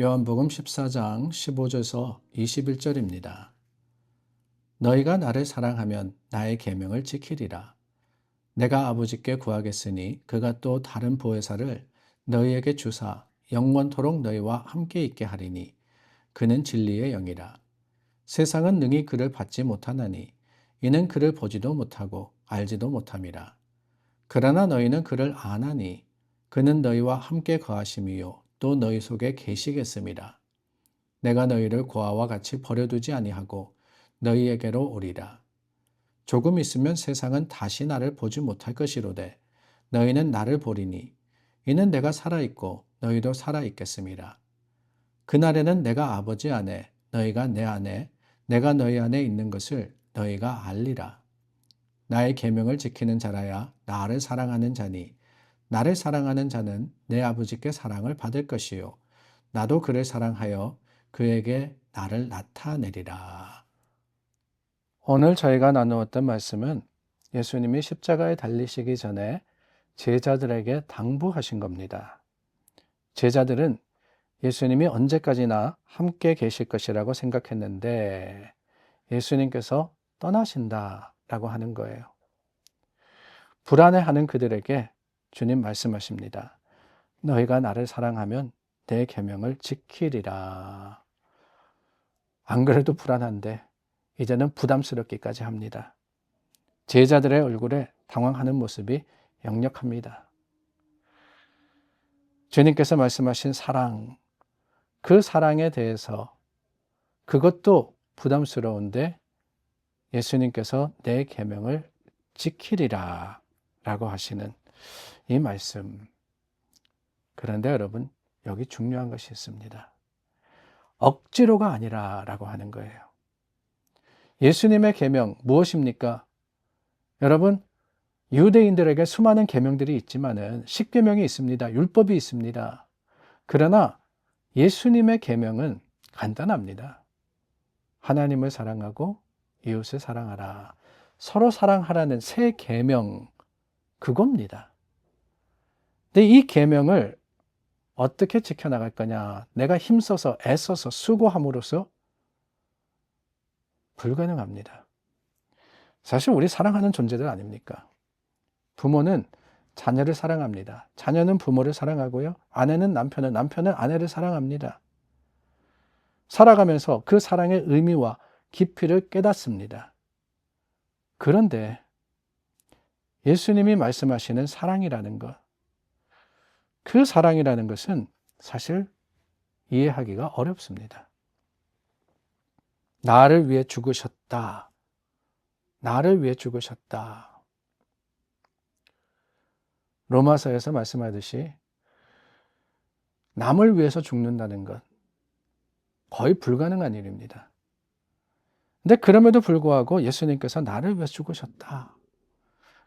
요한복음 14장 15절에서 21절입니다. 너희가 나를 사랑하면 나의 계명을 지키리라. 내가 아버지께 구하겠으니 그가 또 다른 보혜사를 너희에게 주사 영원토록 너희와 함께 있게 하리니 그는 진리의 영이라. 세상은 능히 그를 받지 못하나니 이는 그를 보지도 못하고 알지도 못함이라. 그러나 너희는 그를 아나니 그는 너희와 함께 거하심이요 또 너희 속에 계시겠음이라. 내가 너희를 고아와 같이 버려두지 아니하고 너희에게로 오리라. 조금 있으면 세상은 다시 나를 보지 못할 것이로되 너희는 나를 보리니 이는 내가 살아있고 너희도 살아있겠음이라. 그날에는 내가 아버지 안에 너희가 내 안에 내가 너희 안에 있는 것을 너희가 알리라. 나의 계명을 지키는 자라야 나를 사랑하는 자니 나를 사랑하는 자는 내 아버지께 사랑을 받을 것이요 나도 그를 사랑하여 그에게 나를 나타내리라. 오늘 저희가 나누었던 말씀은 예수님이 십자가에 달리시기 전에 제자들에게 당부하신 겁니다. 제자들은 예수님이 언제까지나 함께 계실 것이라고 생각했는데 예수님께서 떠나신다라고 하는 거예요. 불안해하는 그들에게 주님 말씀하십니다. 너희가 나를 사랑하면 내 계명을 지키리라. 안 그래도 불안한데 이제는 부담스럽기까지 합니다. 제자들의 얼굴에 당황하는 모습이 역력합니다. 주님께서 말씀하신 사랑, 그 사랑에 대해서 그것도 부담스러운데 예수님께서 내 계명을 지키리라 라고 하시는 이 말씀. 그런데 여러분, 여기 중요한 것이 있습니다. 억지로가 아니라 라고 하는 거예요. 예수님의 계명 무엇입니까? 여러분, 유대인들에게 수많은 계명들이 있지만은 십계명이 있습니다. 율법이 있습니다. 그러나 예수님의 계명은 간단합니다. 하나님을 사랑하고 이웃을 사랑하라. 서로 사랑하라는 새 계명, 그겁니다. 근데 이 계명을 어떻게 지켜나갈 거냐? 내가 힘써서 애써서 수고함으로써 불가능합니다. 사실 우리 사랑하는 존재들 아닙니까? 부모는 자녀를 사랑합니다. 자녀는 부모를 사랑하고요. 아내는 남편을, 남편은 아내를 사랑합니다. 살아가면서 그 사랑의 의미와 깊이를 깨닫습니다. 그런데 예수님이 말씀하시는 사랑이라는 것, 그 사랑이라는 것은 사실 이해하기가 어렵습니다. 나를 위해 죽으셨다. 나를 위해 죽으셨다. 로마서에서 말씀하듯이 남을 위해서 죽는다는 것 거의 불가능한 일입니다. 근데 그럼에도 불구하고 예수님께서 나를 위해 죽으셨다.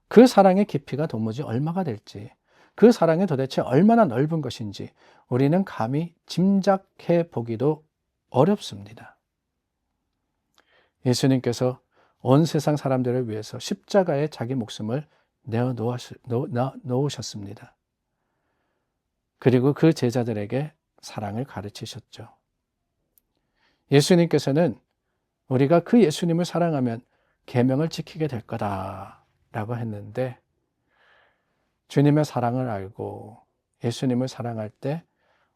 그 사랑의 깊이가 도무지 얼마가 될지, 그 사랑이 도대체 얼마나 넓은 것인지 우리는 감히 짐작해 보기도 어렵습니다. 예수님께서 온 세상 사람들을 위해서 십자가에 자기 목숨을 내어놓으셨습니다. 그리고 그 제자들에게 사랑을 가르치셨죠. 예수님께서는 우리가 그 예수님을 사랑하면 계명을 지키게 될 거다라고 했는데 주님의 사랑을 알고 예수님을 사랑할 때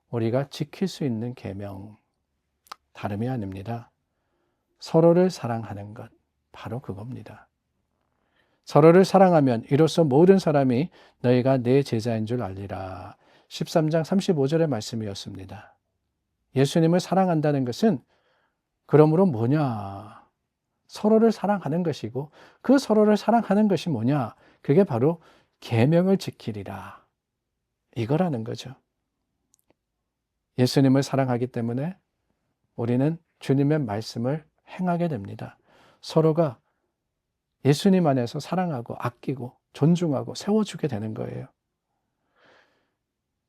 우리가 지킬 수 있는 계명, 다름이 아닙니다. 서로를 사랑하는 것, 바로 그겁니다. 서로를 사랑하면 이로써 모든 사람이 너희가 내 제자인 줄 알리라. 13장 35절의 말씀이었습니다. 예수님을 사랑한다는 것은 그러므로 뭐냐? 서로를 사랑하는 것이고 그 서로를 사랑하는 것이 뭐냐? 그게 바로 계명을 지키리라. 이거라는 거죠. 예수님을 사랑하기 때문에 우리는 주님의 말씀을 행하게 됩니다. 서로가 예수님 안에서 사랑하고 아끼고 존중하고 세워주게 되는 거예요.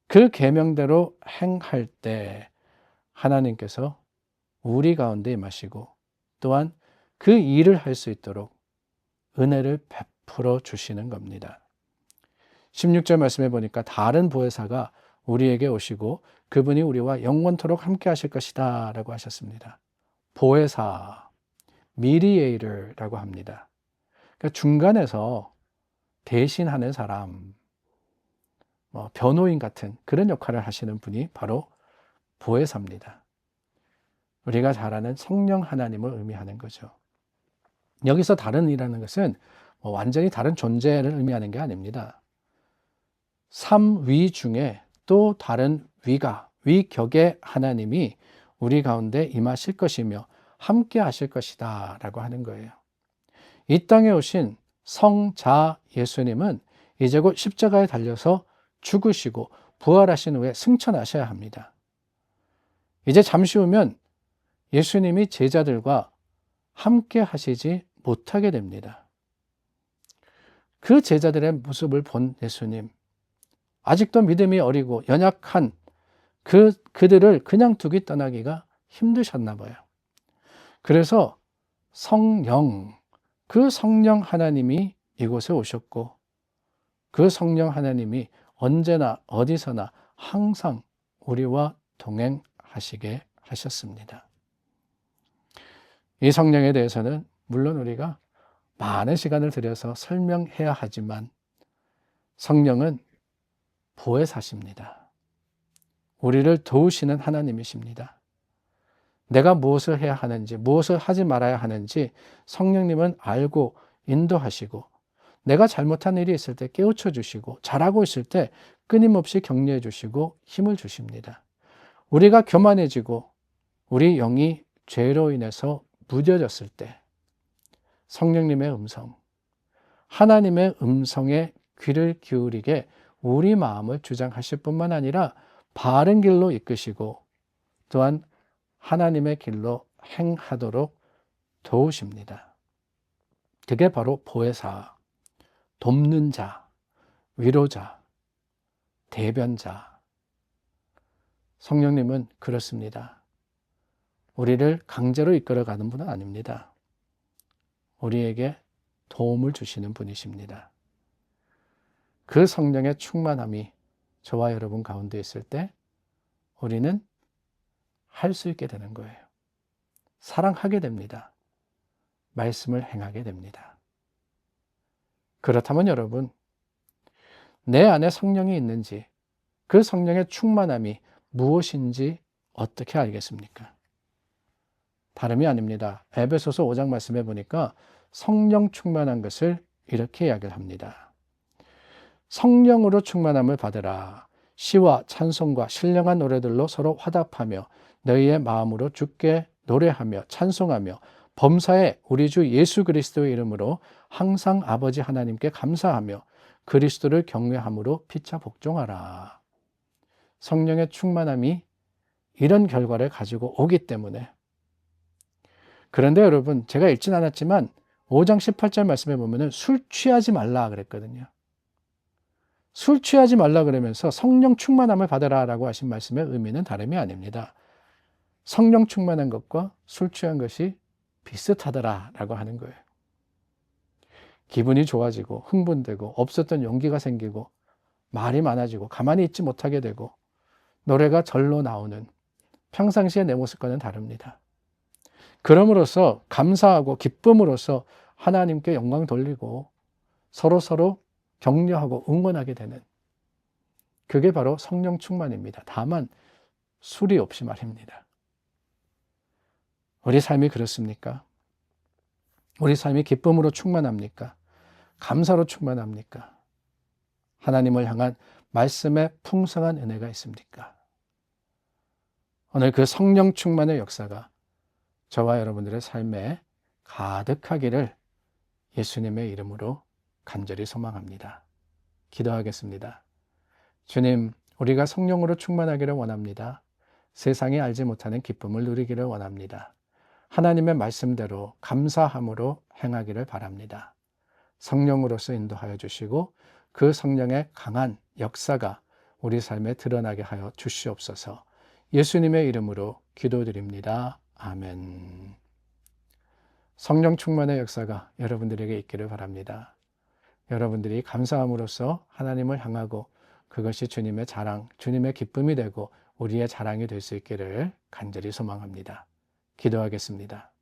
그 계명대로 행할 때 하나님께서 우리 가운데 임하시고 또한 그 일을 할 수 있도록 은혜를 베풀어 주시는 겁니다. 16절 말씀해 보니까 다른 보혜사가 우리에게 오시고 그분이 우리와 영원토록 함께 하실 것이다 라고 하셨습니다. 보혜사, 미디에이터라고 합니다. 그러니까 중간에서 대신하는 사람, 변호인 같은 그런 역할을 하시는 분이 바로 보혜사입니다. 우리가 잘 아는 성령 하나님을 의미하는 거죠. 여기서 다른 이라는 것은 완전히 다른 존재를 의미하는 게 아닙니다. 삼위 중에 또 다른 위격의 하나님이 우리 가운데 임하실 것이며 함께 하실 것이다 라고 하는 거예요. 이 땅에 오신 성자 예수님은 이제 곧 십자가에 달려서 죽으시고 부활하신 후에 승천하셔야 합니다. 이제 잠시 후면 예수님이 제자들과 함께 하시지 못하게 됩니다. 그 제자들의 모습을 본 예수님, 아직도 믿음이 어리고 연약한 그들을 그냥 두기 떠나기가 힘드셨나 봐요. 그래서 그 성령 하나님이 이곳에 오셨고 그 성령 하나님이 언제나 어디서나 항상 우리와 동행하시게 하셨습니다. 이 성령에 대해서는 물론 우리가 많은 시간을 들여서 설명해야 하지만 성령은 보혜사십니다. 우리를 도우시는 하나님이십니다. 내가 무엇을 해야 하는지, 무엇을 하지 말아야 하는지 성령님은 알고 인도하시고 내가 잘못한 일이 있을 때 깨우쳐 주시고 잘하고 있을 때 끊임없이 격려해 주시고 힘을 주십니다. 우리가 교만해지고 우리 영이 죄로 인해서 무뎌졌을 때 성령님의 음성, 하나님의 음성에 귀를 기울이게 우리 마음을 주장하실 뿐만 아니라 바른 길로 이끄시고 또한 하나님의 길로 행하도록 도우십니다. 그게 바로 보혜사, 돕는 자, 위로자, 대변자. 성령님은 그렇습니다. 우리를 강제로 이끌어가는 분은 아닙니다. 우리에게 도움을 주시는 분이십니다. 그 성령의 충만함이 저와 여러분 가운데 있을 때 우리는 할 수 있게 되는 거예요. 사랑하게 됩니다. 말씀을 행하게 됩니다. 그렇다면 여러분, 내 안에 성령이 있는지, 그 성령의 충만함이 무엇인지 어떻게 알겠습니까? 다름이 아닙니다. 에베소서 5장 말씀해 보니까 성령 충만한 것을 이렇게 이야기를 합니다. 성령으로 충만함을 받으라. 시와 찬송과 신령한 노래들로 서로 화답하며 너희의 마음으로 주께 노래하며 찬송하며 범사에 우리 주 예수 그리스도의 이름으로 항상 아버지 하나님께 감사하며 그리스도를 경외함으로 피차 복종하라. 성령의 충만함이 이런 결과를 가지고 오기 때문에. 그런데 여러분, 제가 읽진 않았지만 5장 18절 말씀에 보면은 술 취하지 말라 그랬거든요. 술 취하지 말라 그러면서 성령 충만함을 받으라 라고 하신 말씀의 의미는 다름이 아닙니다. 성령 충만한 것과 술 취한 것이 비슷하더라 라고 하는 거예요. 기분이 좋아지고 흥분되고 없었던 용기가 생기고 말이 많아지고 가만히 있지 못하게 되고 노래가 절로 나오는 평상시의 내 모습과는 다릅니다. 그럼으로써 감사하고 기쁨으로써 하나님께 영광 돌리고 서로 격려하고 응원하게 되는, 그게 바로 성령 충만입니다. 다만 술이 없이 말입니다. 우리 삶이 그렇습니까? 우리 삶이 기쁨으로 충만합니까? 감사로 충만합니까? 하나님을 향한 말씀의 풍성한 은혜가 있습니까? 오늘 그 성령 충만의 역사가 저와 여러분들의 삶에 가득하기를 예수님의 이름으로 간절히 소망합니다. 기도하겠습니다. 주님, 우리가 성령으로 충만하기를 원합니다. 세상이 알지 못하는 기쁨을 누리기를 원합니다. 하나님의 말씀대로 감사함으로 행하기를 바랍니다. 성령으로서 인도하여 주시고 그 성령의 강한 역사가 우리 삶에 드러나게 하여 주시옵소서. 예수님의 이름으로 기도드립니다. 아멘. 성령 충만의 역사가 여러분들에게 있기를 바랍니다. 여러분들이 감사함으로써 하나님을 향하고 그것이 주님의 자랑, 주님의 기쁨이 되고 우리의 자랑이 될 수 있기를 간절히 소망합니다. 기도하겠습니다.